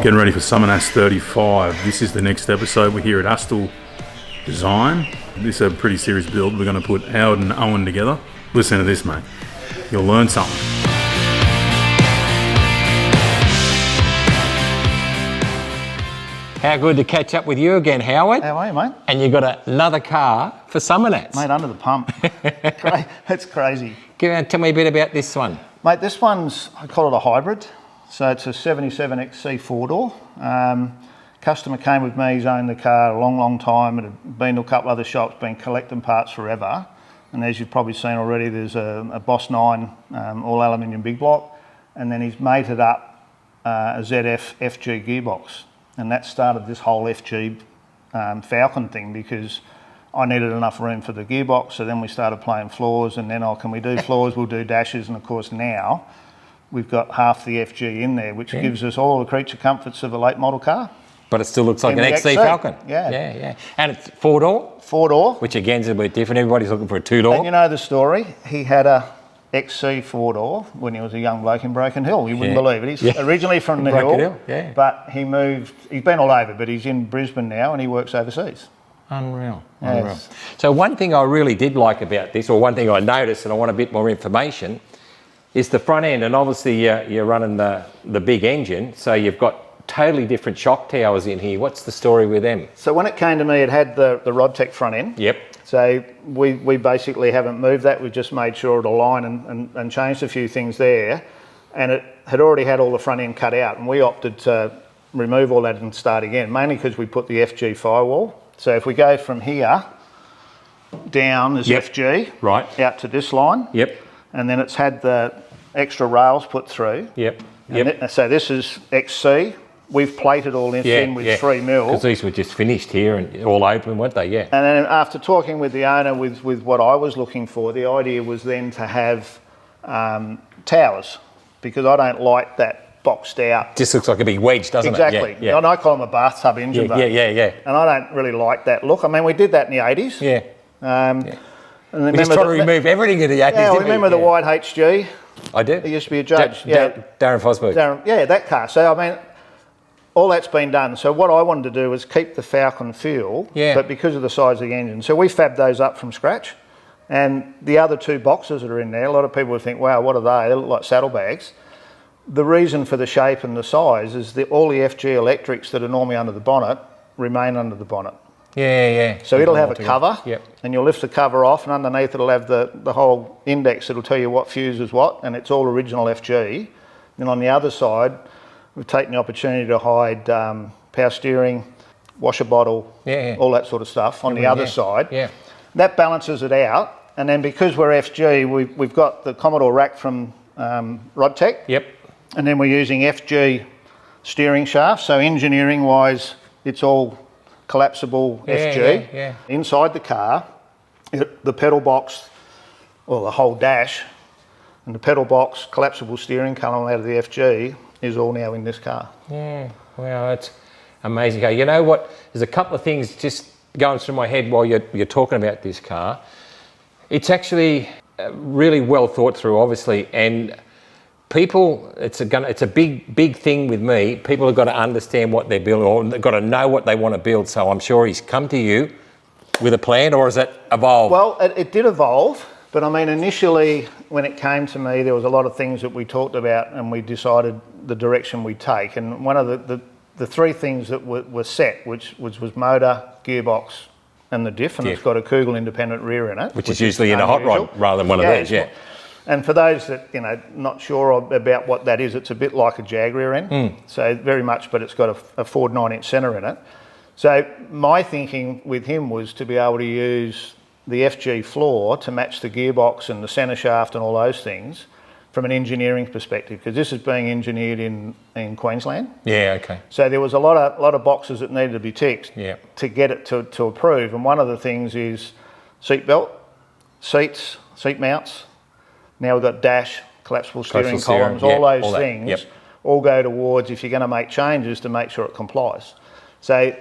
Getting ready for Summernats 35. This is the next episode. We're here at Astill Design. This is a pretty serious build. We're going to put Howard and Owen together. Listen to this, mate. You'll learn something. How good to catch up with you again, Howard. How are you, mate? And you got another car for Summernats. Mate, under the pump. That's crazy. Tell me a bit about this one. Mate, this one's, I call it a hybrid. So it's a 77 XC four-door. Customer came with me, he's owned the car a long time. It had been to a couple other shops, been collecting parts forever. And as you've probably seen already, there's a Boss 9 all aluminium big block. And then he's mated up a ZF FG gearbox. And that started this whole FG Falcon thing because I needed enough room for the gearbox. So then we started playing floors, and then, can we do floors? We'll do dashes. And of course now we've got half the FG in there, which gives us all the creature comforts of a late model car. But it still looks like an XC Falcon. Yeah. And it's four-door? Four-door. Which again is a bit different. Everybody's looking for a two-door. And you know the story. He had a XC four-door when he was a young bloke in Broken Hill. You wouldn't believe it. He's originally from the Hill, but he moved, he's been all over, but he's in Brisbane now and he works overseas. Unreal. Yes. So one thing I really did like about this, or one thing I noticed, and I want a bit more information, is the front end. And obviously you're running the big engine, so you've got totally different shock towers in here. What's the story with them? So when it came to me, it had the Rodtech front end. Yep. So we basically haven't moved that. We've just made sure it aligned and changed a few things there. And it had already had all the front end cut out, and we opted to remove all that and start again, mainly because we put the FG firewall. So if we go from here down, there's FG, right, out to this line. Yep. And then it's had the extra rails put through. Yep. So this is XC. We've plated all this in with 3 mil. Because these were just finished here and all open, weren't they? Yeah. And then after talking with the owner with what I was looking for, the idea was then to have towers, because I don't like that boxed out. Just looks like a big wedge, doesn't it? Exactly. Yeah. And I call them a bathtub engine. Yeah. And I don't really like that look. I mean, we did that in the 80s. Yeah. And we just try to remove everything in the 80s. Yeah, I remember the white HG. I do. He used to be a judge. Darren Fosberg. That car. So, I mean, all that's been done. So what I wanted to do was keep the Falcon feel, but because of the size of the engine. So we fabbed those up from scratch. And the other 2 boxes that are in there, a lot of people would think, wow, what are they? They look like saddlebags. The reason for the shape and the size is that all the FG electrics that are normally under the bonnet remain under the bonnet. Yeah. So it'll have a cover, and you'll lift the cover off, and underneath it'll have the whole index that'll tell you what fuse is what, and it's all original FG. And on the other side, we've taken the opportunity to hide power steering, washer bottle, all that sort of stuff on the other side. Yeah. That balances it out, and then because we're FG, we've got the Commodore rack from Rodtech. Yep. And then we're using FG steering shafts, so engineering-wise, it's all collapsible FG. Yeah. Inside the car, the pedal box, or the whole dash, and the pedal box, collapsible steering column out of the FG is all now in this car. Yeah, wow, that's amazing car. You know what? There's a couple of things just going through my head while you're talking about this car. It's actually really well thought through, obviously, and people, it's a big thing with me. People have got to understand what they're building, or they've got to know what they want to build. So I'm sure he's come to you with a plan, or has it evolved? Well, it did evolve, but I mean, initially when it came to me, there was a lot of things that we talked about and we decided the direction we'd take. And one of the 3 things that were set, which was motor, gearbox, and the diff, and it's got a Kugel independent rear in it. Which is usually in a hot rod rather than one of these, And for those that, not sure about what that is, it's a bit like a Jag rear end. So very much, but it's got a Ford 9-inch centre in it. So my thinking with him was to be able to use the FG floor to match the gearbox and the centre shaft and all those things from an engineering perspective, because this is being engineered in Queensland. Yeah, okay. So there was a lot of boxes that needed to be ticked to get it to approve. And one of the things is seat belt, seats, seat mounts. Now we've got dash, collapsible steering columns, all those things all go towards, if you're going to make changes, to make sure it complies. So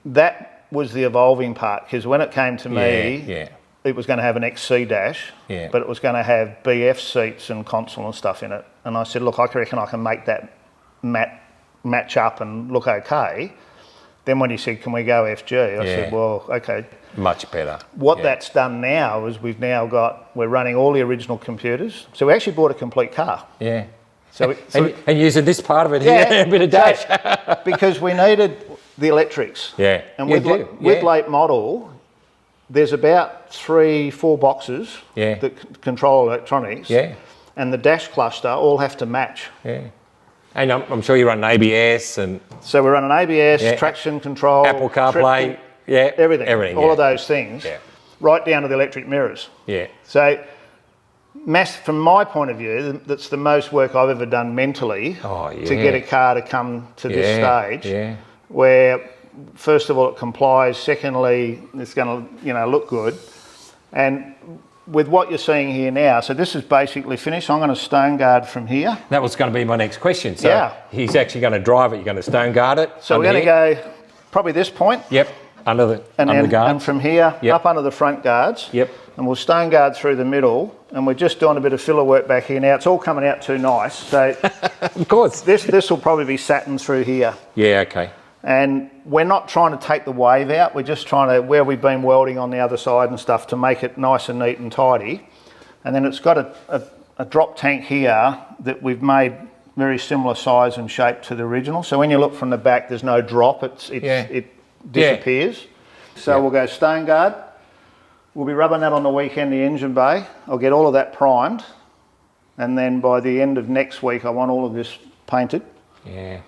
that was the evolving part, because when it came to me, it was going to have an XC dash, but it was going to have BF seats and console and stuff in it. And I said, look, I reckon I can make that matte match up and look okay. Then when he said, can we go FG? I said, well, okay. Much better. What that's done now is we're running all the original computers. So we actually bought a complete car. Yeah. So and using this part of it here, a bit of dash. Because we needed the electrics. Yeah. And with late model, there's about 3-4 boxes that control electronics. Yeah. And the dash cluster all have to match. Yeah. And I'm sure you run an ABS and... So we run an ABS, traction control, Apple CarPlay, everything. All of those things, right down to the electric mirrors. Yeah. So, from my point of view, that's the most work I've ever done mentally to get a car to come to this stage, where first of all it complies, secondly it's going to look good, and with what you're seeing here now, so this is basically finished. I'm going to stone guard from here. That was going to be my next question. So he's actually going to drive it. You're going to stone guard it. So we're going to go probably this point. Yep. Under the guard. And from here up under the front guards. Yep. And we'll stone guard through the middle. And we're just doing a bit of filler work back here now. It's all coming out too nice. So of course. This will probably be satin through here. Yeah. Okay. And we're not trying to take the wave out. We're just trying to, where we've been welding on the other side and stuff, to make it nice and neat and tidy. And then it's got a drop tank here that we've made very similar size and shape to the original. So when you look from the back, there's no drop. It disappears. So we'll go stone guard. We'll be rubbing that on the weekend, the engine bay. I'll get all of that primed. And then by the end of next week, I want all of this painted. Yeah.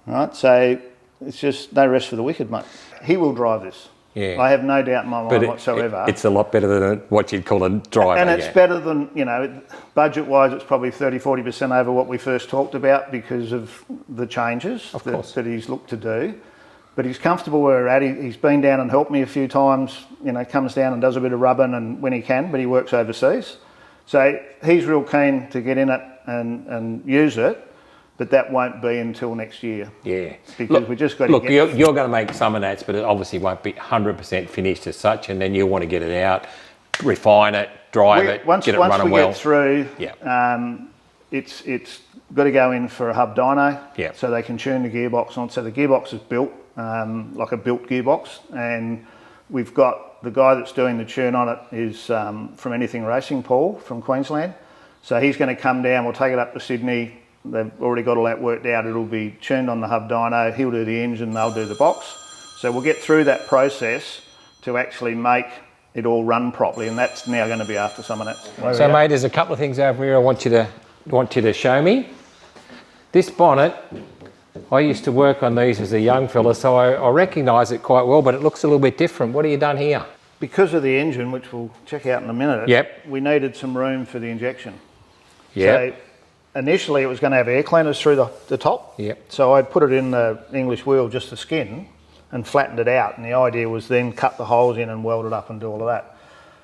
Right, so it's just no rest for the wicked, mate. He will drive this. Yeah. I have no doubt in my mind whatsoever. It's a lot better than what you'd call a driver. And it's better than, budget-wise, it's probably 30-40% over what we first talked about because of the changes that he's looked to do. But he's comfortable where we're at. He's been down and helped me a few times, comes down and does a bit of rubbing and when he can, but he works overseas. So he's real keen to get in it and use it. But that won't be until next year. Yeah. Because we just got to you're going to make Summernats, but it obviously won't be 100% finished as such, and then you'll want to get it out, refine it, drive it, get it running well. Once we get through, it's got to go in for a hub dyno, so they can tune the gearbox on. So the gearbox is built, like a built gearbox, and we've got the guy that's doing the tune on it is from Anything Racing, Paul, from Queensland. So he's going to come down, we'll take it up to Sydney. They've already got all that worked out. It'll be tuned on the hub dyno. He'll do the engine, they'll do the box. So we'll get through that process to actually make it all run properly, and that's now going to be after Summernats. So, mate, there's a couple of things over here I want you to show me. This bonnet, I used to work on these as a young fella, so I recognise it quite well, but it looks a little bit different. What have you done here? Because of the engine, which we'll check out in a minute, we needed some room for the injection. So initially it was going to have air cleaners through the top. So I put it in the English wheel, just the skin, and flattened it out. And the idea was then cut the holes in and weld it up and do all of that.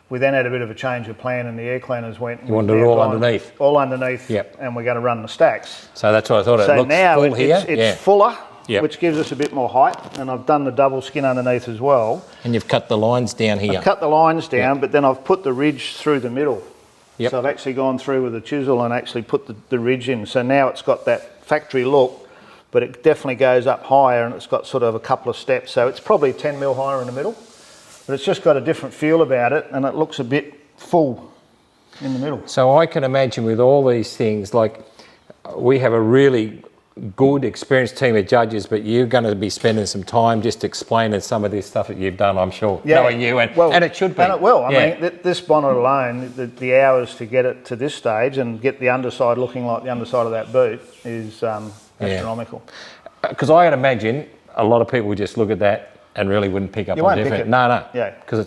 We then had a bit of a change of plan and the air cleaners went... You wanted it all underneath? All underneath, and we're going to run the stacks. So that's what I thought. It looks now full here. It's fuller, which gives us a bit more height. And I've done the double skin underneath as well. And you've cut the lines down here. I've cut the lines down, but then I've put the ridge through the middle. So I've actually gone through with a chisel and actually put the ridge in. So now it's got that factory look, but it definitely goes up higher and it's got sort of a couple of steps. So it's probably 10 mil higher in the middle, but it's just got a different feel about it and it looks a bit full in the middle. So I can imagine with all these things, like we have a really good experienced team of judges, but you're going to be spending some time just explaining some of this stuff that you've done, I'm sure, knowing you, and it should be. And it will. I mean, this bonnet alone, the hours to get it to this stage and get the underside looking like the underside of that boot is astronomical. Because I can imagine a lot of people would just look at that and really wouldn't pick up on different. No.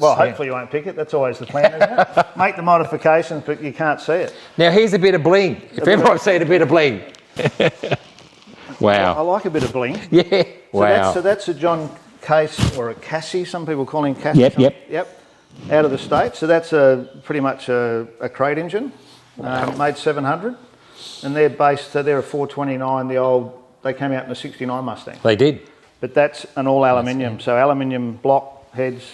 Well, hopefully you won't pick it. That's always the plan, isn't it? Make the modifications, but you can't see it. Now here's a bit of bling. If everyone's seen a bit of bling. Wow. I like a bit of bling. So that's a John Case, or a Cassie, some people call him Cassie. Yep. Out of the States. So that's pretty much a crate engine, made 700. And they're based, so they're a 429, they came out in a 69 Mustang. They did. But that's an all aluminium. So aluminium block heads,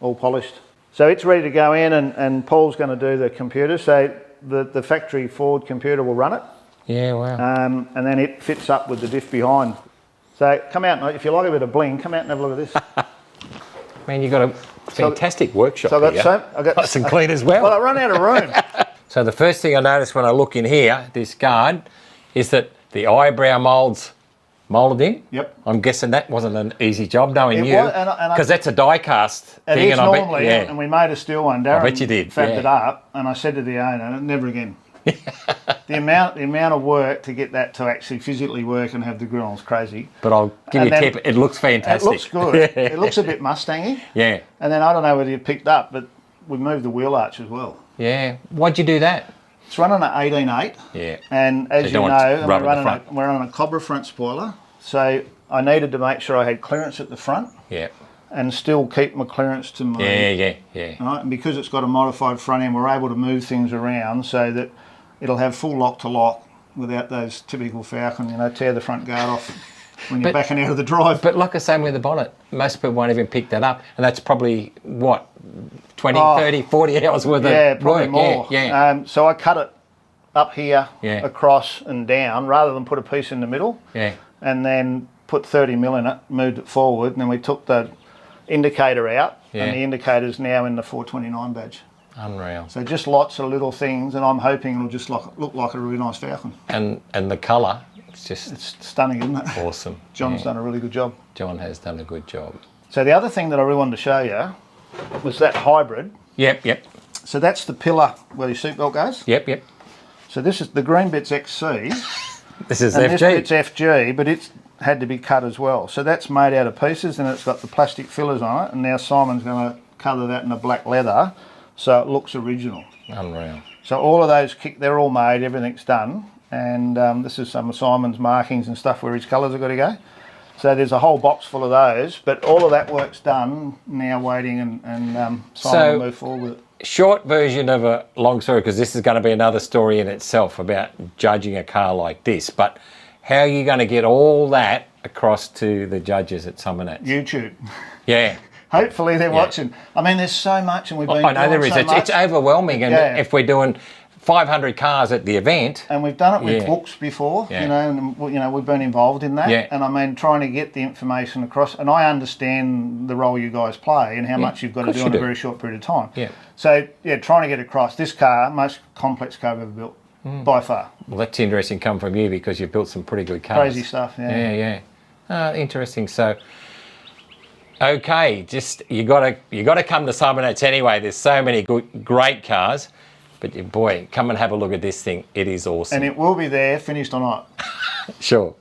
all polished. So it's ready to go in and Paul's going to do the computer. So the factory Ford computer will run it. Yeah, wow. And then it fits up with the diff behind. So come out, if you like a bit of bling, come out and have a look at this. Man, you've got a fantastic workshop So I got nice and clean as well. Well, I run out of room. So the first thing I noticed when I look in here, this guard, is that the eyebrow moulds moulded in. Yep. I'm guessing that wasn't an easy job knowing It you, was, because that's a die cast It thing. is And normally, and we made a steel one. Darren bet you did, fabbed it up, and I said to the owner, never again. the amount of work to get that to actually physically work and have the grill is crazy. But I'll give you a tip, it looks fantastic. It looks good. It looks a bit Mustangy. Yeah. And then I don't know whether you picked up, but we moved the wheel arch as well. Yeah. Why'd you do that? It's running an 18.8. Yeah. And as So you know, we're running a Cobra front spoiler. So I needed to make sure I had clearance at the front. Yeah. And still keep my clearance to my... Yeah. Right? And because it's got a modified front end, we're able to move things around so that it'll have full lock to lock without those typical Falcon, tear the front guard off when you're backing out of the drive. But like I say with the bonnet, most people won't even pick that up. And that's probably, what, 20, 30, 40 hours worth of work? Probably more. Yeah. So I cut it up here, Yeah. across and down, rather than put a piece in the middle. Yeah. And then put 30 mil in it, moved it forward, and then we took the indicator out, and the indicator's now in the 429 badge. Unreal. So just lots of little things, and I'm hoping it'll just look like a really nice Falcon. And the colour, it's Stunning, isn't it? awesome. John's done a really good job. John has done a good job. So the other thing that I really wanted to show you was that hybrid. Yep. So that's the pillar where your seatbelt goes. Yep. So this is the green bit's XC. This is And FG. this bit's FG, but it's had to be cut as well. So that's made out of pieces, and it's got the plastic fillers on it, and now Simon's going to colour that in a black leather so it looks original. Unreal. So all of those, they're all made, everything's done, and this is some of Simon's markings and stuff where his colours have got to go. So there's a whole box full of those, but all of that work's done, now waiting, and Simon will move forward with it. Short version of a long story, because this is going to be another story in itself about judging a car like this, but how are you going to get all that across to the judges at Summernats? YouTube. Yeah. Hopefully they're watching. I mean, there's so much, and we've been I know there is. so much. It's overwhelming, and if we're doing 500 cars at the event, and we've done it with books before, and we've been involved in that. Yeah. And I mean, trying to get the information across, and I understand the role you guys play and how much you've got to do in a very short period of time. Yeah. So trying to get across this car, most complex car I've ever built, by far. Well, that's interesting come from you because you've built some pretty good cars. Crazy stuff. Yeah. Interesting. So, okay, just you got to come to Summernats anyway. There's so many great cars, but boy, come and have a look at this thing. It is awesome. And it will be there, finished or not. Sure.